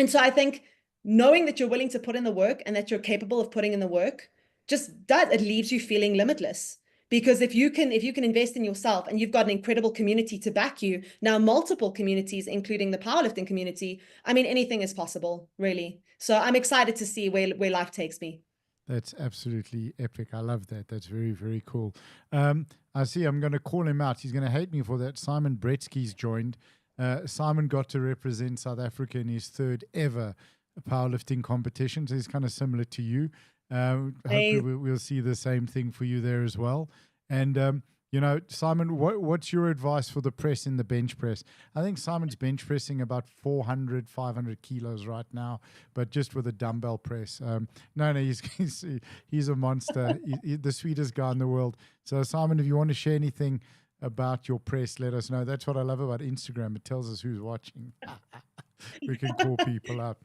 so I think knowing that you're willing to put in the work and that you're capable of putting in the work it leaves you feeling limitless. Because if you can invest in yourself and you've got an incredible community to back you, now multiple communities, including the powerlifting community, I mean, anything is possible, really. So I'm excited to see where life takes me. That's absolutely epic. I love that. That's very, very cool. I see I'm going to call him out. He's going to hate me for that. Simon Bretsky's joined. Simon got to represent South Africa in his third ever powerlifting competition. So he's kind of similar to you. Hopefully we'll see the same thing for you there as well. And, you know, Simon, what's your advice for the press in the bench press? I think Simon's bench pressing about 400, 500 kilos right now, but just with a dumbbell press. No, he's a monster. He's the sweetest guy in the world. So, Simon, if you want to share anything about your press, let us know. That's what I love about Instagram. It tells us who's watching. We can call people up.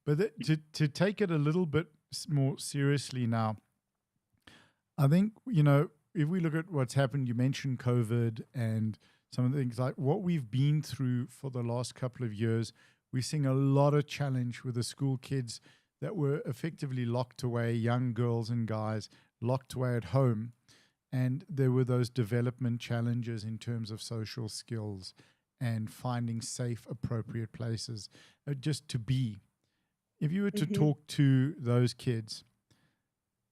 But to take it a little bit more seriously now, I think, you know, if we look at what's happened, you mentioned COVID and some of the things like what we've been through for the last couple of years, we're seeing a lot of challenge with the school kids that were effectively locked away, young girls and guys locked away at home. And there were those development challenges in terms of social skills and finding safe, appropriate places just to be. If you were to talk to those kids,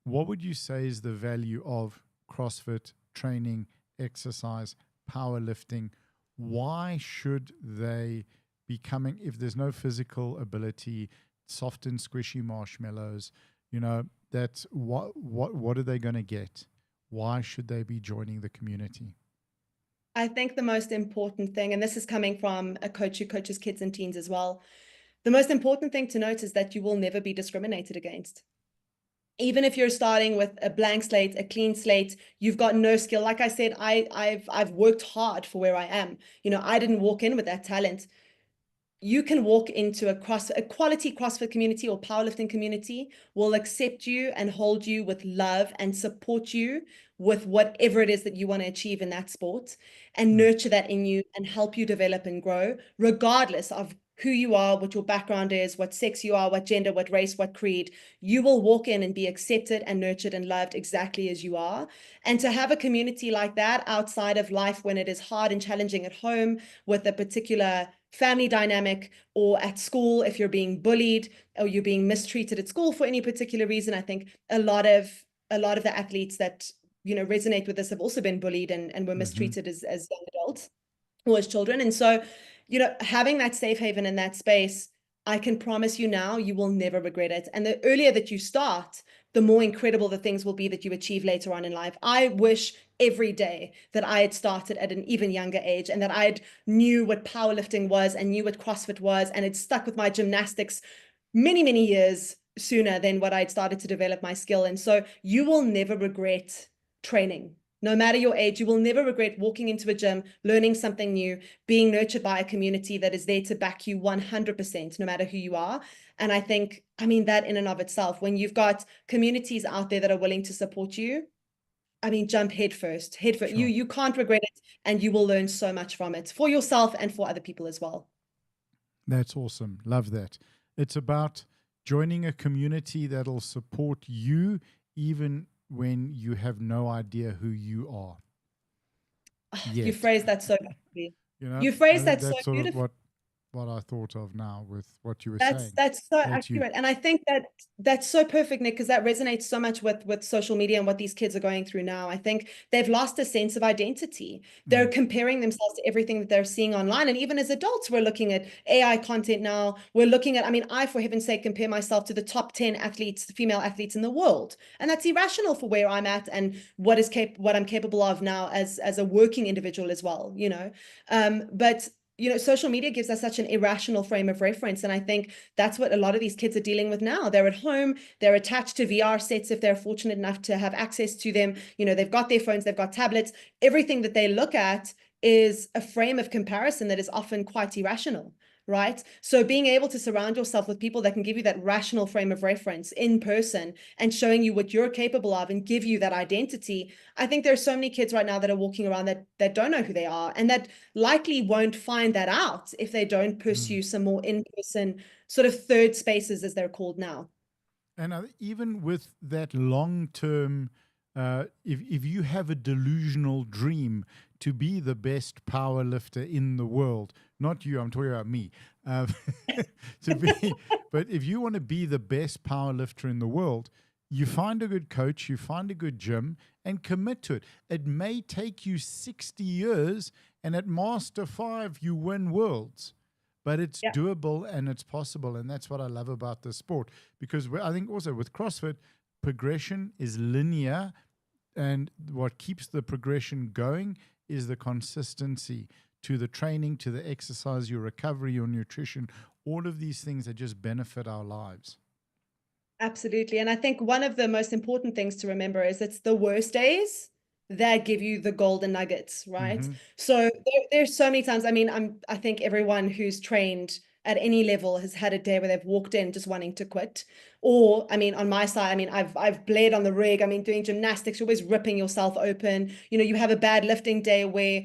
what would you say is the value of CrossFit, training, exercise, powerlifting? Why should they be coming, if there's no physical ability, soft and squishy marshmallows, you know, that's what are they going to get? Why should they be joining the community? I think the most important thing, and this is coming from a coach who coaches kids and teens as well, the most important thing to note is that you will never be discriminated against. Even if you're starting with a blank slate, a clean slate, you've got no skill. Like I said, I've worked hard for where I am. You know, I didn't walk in with that talent. You can walk into a quality CrossFit community or powerlifting community will accept you and hold you with love and support you with whatever it is that you want to achieve in that sport and nurture that in you and help you develop and grow, regardless of who you are, what your background is, what sex you are, what gender, what race, what creed. You will walk in and be accepted and nurtured and loved exactly as you are. And to have a community like that outside of life when it is hard and challenging at home with a particular family dynamic or at school, if you're being bullied or you're being mistreated at school for any particular reason, I think a lot of the athletes that, you know, resonate with this have also been bullied and were mistreated as young adults or as children. And so, you know, having that safe haven in that space, I can promise you now, you will never regret it. And the earlier that you start, the more incredible the things will be that you achieve later on in life. I wish every day that I had started at an even younger age and that I had knew what powerlifting was and knew what CrossFit was and had stuck with my gymnastics many, many years sooner than what I'd started to develop my skill. And so you will never regret training. No matter your age, you will never regret walking into a gym, learning something new, being nurtured by a community that is there to back you 100%, no matter who you are. And I think, I mean, that in and of itself, when you've got communities out there that are willing to support you, I mean, jump head first. Sure. You can't regret it, and you will learn so much from it for yourself and for other people as well. That's awesome. Love that. It's about joining a community that'll support you even when you have no idea who you are. You phrased that so beautifully. You know, you phrased that so beautifully. What what I thought of now with what you were That's saying. that's so That's huge. accurate. And I think that that's so perfect, Nick, because that resonates so much with social media and what these kids are going through now. I think they've lost a sense of identity. They're comparing themselves to everything that they're seeing online. And even as adults, we're looking at AI content now. We're looking at, I mean, I, for heaven's sake, compare myself to the top 10 athletes, female athletes in the world. And that's irrational for where I'm at and what I'm capable of now as a working individual as well, you know. But you know, social media gives us such an irrational frame of reference. And I think that's what a lot of these kids are dealing with now. They're at home, they're attached to VR sets if they're fortunate enough to have access to them. You know, they've got their phones, they've got tablets. Everything that they look at is a frame of comparison that is often quite irrational. Right. So being able to surround yourself with people that can give you that rational frame of reference in person and showing you what you're capable of and give you that identity. I think there are so many kids right now that are walking around that don't know who they are and that likely won't find that out if they don't pursue some more in-person sort of third spaces, as they're called now. And even with that long term, if you have a delusional dream to be the best power lifter in the world, not you, I'm talking about me, but if you want to be the best power lifter in the world, you find a good coach, you find a good gym, and commit to it. It may take you 60 years, and at Master 5, you win worlds. But it's doable and it's possible. And that's what I love about this sport. Because I think also with CrossFit, progression is linear. And what keeps the progression going is the consistency to the training, to the exercise, your recovery, your nutrition, all of these things that just benefit our lives. Absolutely. And I think one of the most important things to remember is it's the worst days that give you the golden nuggets, right? So there's so many times, I mean, I think everyone who's trained at any level has had a day where they've walked in just wanting to quit. Or, I mean, on my side, I mean, I've bled on the rig. I mean, doing gymnastics, you're always ripping yourself open. You know, you have a bad lifting day where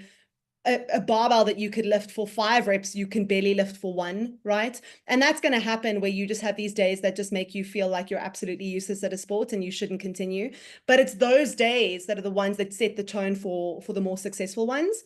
a barbell that you could lift for 5 reps, you can barely lift for 1, right? And that's going to happen where you just have these days that just make you feel like you're absolutely useless at a sport and you shouldn't continue. But it's those days that are the ones that set the tone for the more successful ones.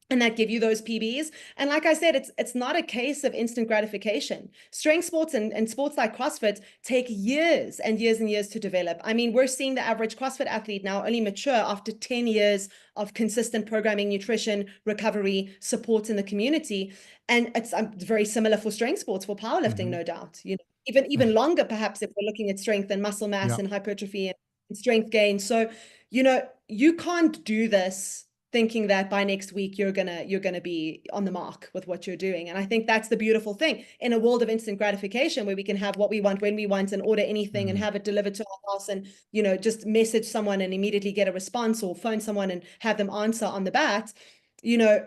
And that give you those PBs. And like I said, it's not a case of instant gratification. Strength sports and sports like CrossFit take years and years and years to develop. I mean, we're seeing the average CrossFit athlete now only mature after 10 years of consistent programming, nutrition, recovery, support in the community. And it's very similar for strength sports, for powerlifting, no doubt. You know, even longer, perhaps, if we're looking at strength and muscle mass and hypertrophy and strength gain. So, you know, you can't do this thinking that by next week you're gonna be on the mark with what you're doing. And I think that's the beautiful thing in a world of instant gratification where we can have what we want when we want and order anything and have it delivered to our house and, you know, just message someone and immediately get a response or phone someone and have them answer on the bat. You know,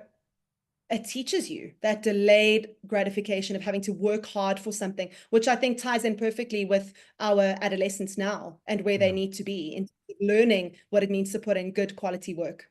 it teaches you that delayed gratification of having to work hard for something, which I think ties in perfectly with our adolescents now and where they need to be in learning what it means to put in good quality work.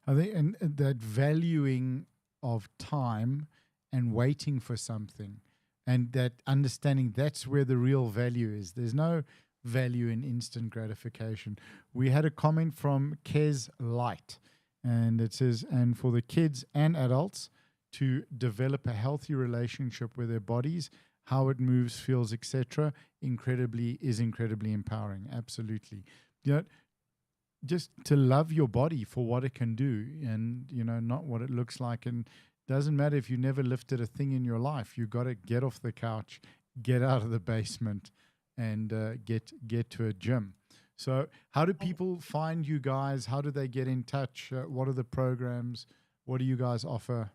I think and that valuing of time and waiting for something and that understanding that's where the real value is. There's no value in instant gratification. We had a comment from Kez Light and it says, and for the kids and adults to develop a healthy relationship with their bodies, how it moves, feels, etc., incredibly empowering. Absolutely. You know, just to love your body for what it can do and, you know, not what it looks like. And doesn't matter if you never lifted a thing in your life. You got to get off the couch, get out of the basement and get to a gym. So how do people find you guys? How do they get in touch? What are the programs? What do you guys offer?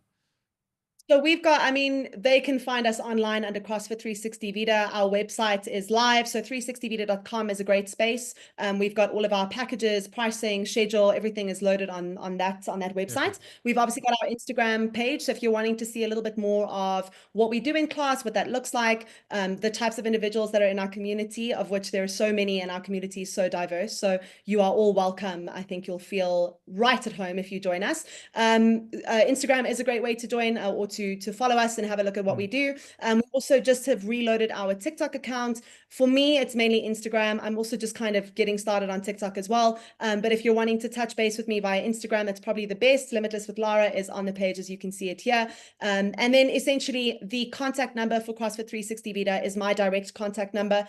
So we've got, I mean, they can find us online under CrossFit 360 Vita. Our website is live. So 360vita.com is a great space. We've got all of our packages, pricing, schedule, everything is loaded on that website. Definitely. We've obviously got our Instagram page. So if you're wanting to see a little bit more of what we do in class, what that looks like, the types of individuals that are in our community, of which there are so many and our community is so diverse. So you are all welcome. I think you'll feel right at home if you join us. Instagram is a great way to join or to to follow us and have a look at what we do. We also just have reloaded our TikTok account. For me, it's mainly Instagram. I'm also just kind of getting started on TikTok as well. But if you're wanting to touch base with me via Instagram, that's probably the best. Limitless with Lara is on the page, as you can see it here. And then essentially the contact number for CrossFit 360 Vita is my direct contact number.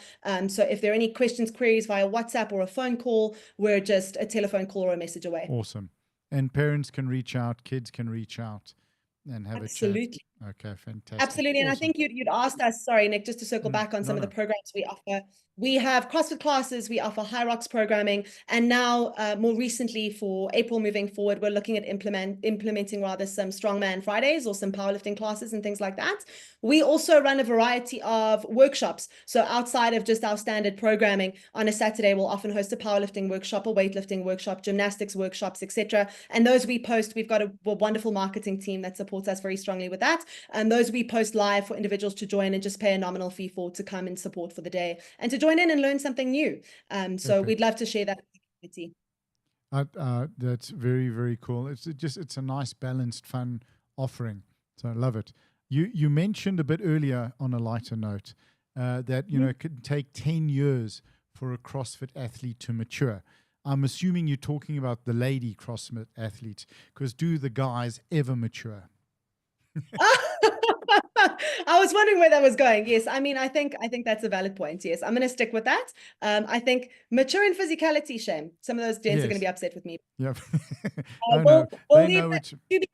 So if there are any questions, queries via WhatsApp or a phone call, we're just a telephone call or a message away. Awesome. And parents can reach out, kids can reach out and have Absolutely. a chat. Okay, fantastic. Absolutely. And awesome. I think you'd asked us, sorry, Nick, just to circle back on some of the programs we offer. We have CrossFit classes, we offer High Rocks programming, and now more recently for April moving forward, we're looking at implementing rather some Strongman Fridays or some powerlifting classes and things like that. We also run a variety of workshops. So outside of just our standard programming, on a Saturday, we'll often host a powerlifting workshop, a weightlifting workshop, gymnastics workshops, etc. And those we post, we've got a wonderful marketing team that supports us very strongly with that. And those we post live for individuals to join and just pay a nominal fee for to come and support for the day and to join in and learn something new. So we'd love to share that with the community. That's very, very cool. It's a nice, balanced, fun offering. So I love it. You mentioned a bit earlier on a lighter note that, you know, it could take 10 years for a CrossFit athlete to mature. I'm assuming you're talking about the lady CrossFit athletes, because do the guys ever mature? I was wondering where that was going. Yes, I mean, I think that's a valid point. Yes, I'm going to stick with that. I think mature in physicality, shame. Some of those gents are going to be upset with me. Yep. We'll leave that to be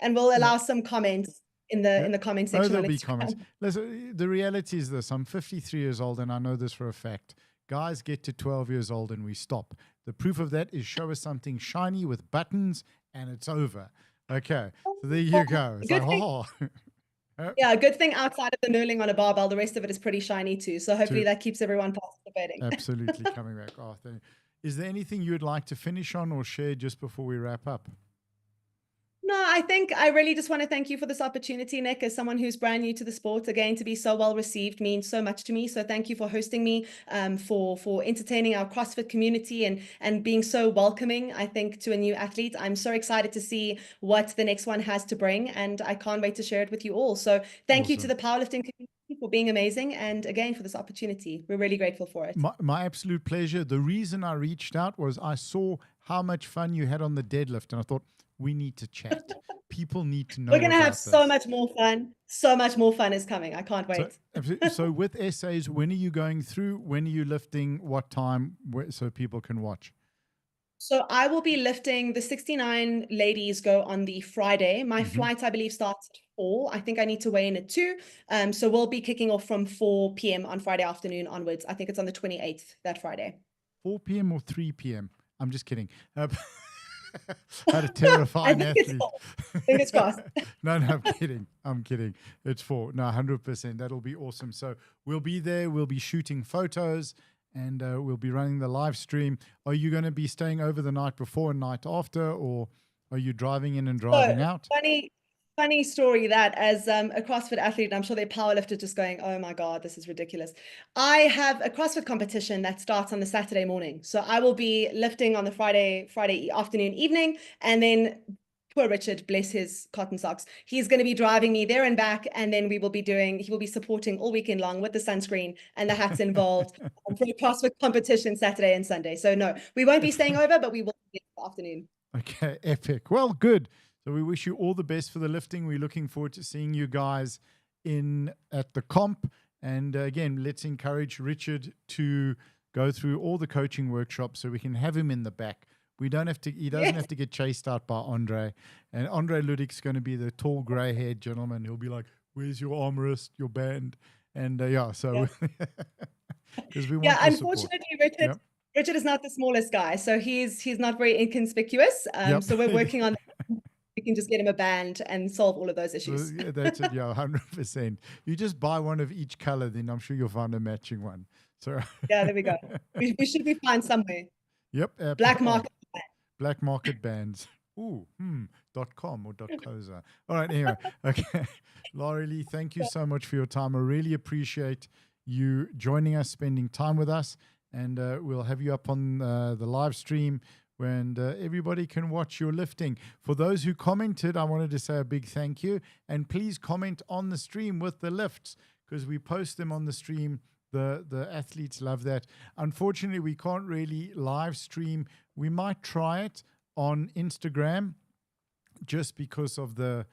and we'll allow some comments in the comment section. There'll be comments. Listen, the reality is this: I'm 53 years old, and I know this for a fact. Guys get to 12 years old and we stop. The proof of that is show us something shiny with buttons, and it's over. Okay, so there you go. It's like, yeah, good thing outside of the knurling on a barbell, the rest of it is pretty shiny too. So hopefully that keeps everyone participating. Absolutely coming back. Is there anything you would like to finish on or share just before we wrap up? No, I think I really just want to thank you for this opportunity, Nick, as someone who's brand new to the sport. Again, to be so well received means so much to me. So thank you for hosting me, for entertaining our CrossFit community and being so welcoming, I think, to a new athlete. I'm so excited to see what the next one has to bring, and I can't wait to share it with you all. So thank you to the powerlifting community for being amazing, and again, for this opportunity. We're really grateful for it. My absolute pleasure. The reason I reached out was I saw how much fun you had on the deadlift, and I thought, we need to chat. People need to know. We're going to have so much more fun. So much more fun is coming. I can't wait. So with essays, when are you going through? When are you lifting? What time? So people can watch. So I will be lifting. The 69 ladies go on the Friday. My flight, I believe, starts at 4. I think I need to weigh in at 2. So we'll be kicking off from 4 p.m. on Friday afternoon onwards. I think it's on the 28th, that Friday. 4 p.m. or 3 p.m.? I'm just kidding. Had a terrifying athlete. Fingers crossed. No, I'm kidding. It's 4. No, 100%. That'll be awesome. So we'll be there. We'll be shooting photos, and we'll be running the live stream. Are you going to be staying over the night before and night after, or are you driving in and driving out? Funny story that as a CrossFit athlete, I'm sure they're powerlifters just going, oh my God, this is ridiculous. I have a CrossFit competition that starts on the Saturday morning. So I will be lifting on the Friday afternoon, evening, and then poor Richard, bless his cotton socks, he's going to be driving me there and back, and then he will be supporting all weekend long with the sunscreen and the hats involved for the CrossFit competition Saturday and Sunday. So no, we won't be staying over, but we will be in the afternoon. Okay, epic. Well, good. So we wish you all the best for the lifting. We're looking forward to seeing you guys at the comp. And again, let's encourage Richard to go through all the coaching workshops so we can have him in the back. He doesn't have to get chased out by Andre. And Andre Ludik's going to be the tall, gray-haired gentleman. He'll be like, where's your armrest, your band? And because we want unfortunately, Richard is not the smallest guy, so he's not very inconspicuous. So we're working on we can just get him a band and solve all of those issues. So, that's it, 100%. You just buy one of each color, then I'm sure you'll find a matching one. So yeah, there we go. We should be fine somewhere. Yep. Black market. Black market bands. .com or .coza. All right, anyway. Okay. Laraleigh, thank you so much for your time. I really appreciate you joining us, spending time with us, and we'll have you up on the live stream and everybody can watch your lifting. For those who commented, I wanted to say a big thank you. And please comment on the stream with the lifts, because we post them on the stream. The athletes love that. Unfortunately, we can't really live stream. We might try it on Instagram just because of the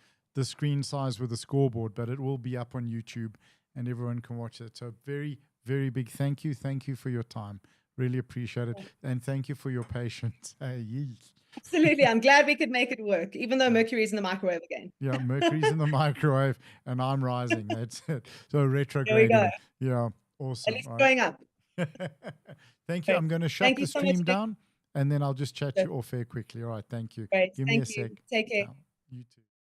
screen size with the scoreboard, but it will be up on YouTube and everyone can watch it. So very, very big thank you. Thank you for your time. Really appreciate it. And thank you for your patience. Absolutely. I'm glad we could make it work, even though Mercury's in the microwave again. Yeah, Mercury's in the microwave and I'm rising. That's it. So retrograding. There we go. Yeah, awesome. At least going up. Thank you. Great. I'm going to shut the so stream much. down and then I'll just chat you off air quickly. All right. Thank you. Great. Give me a sec. Take care. You too.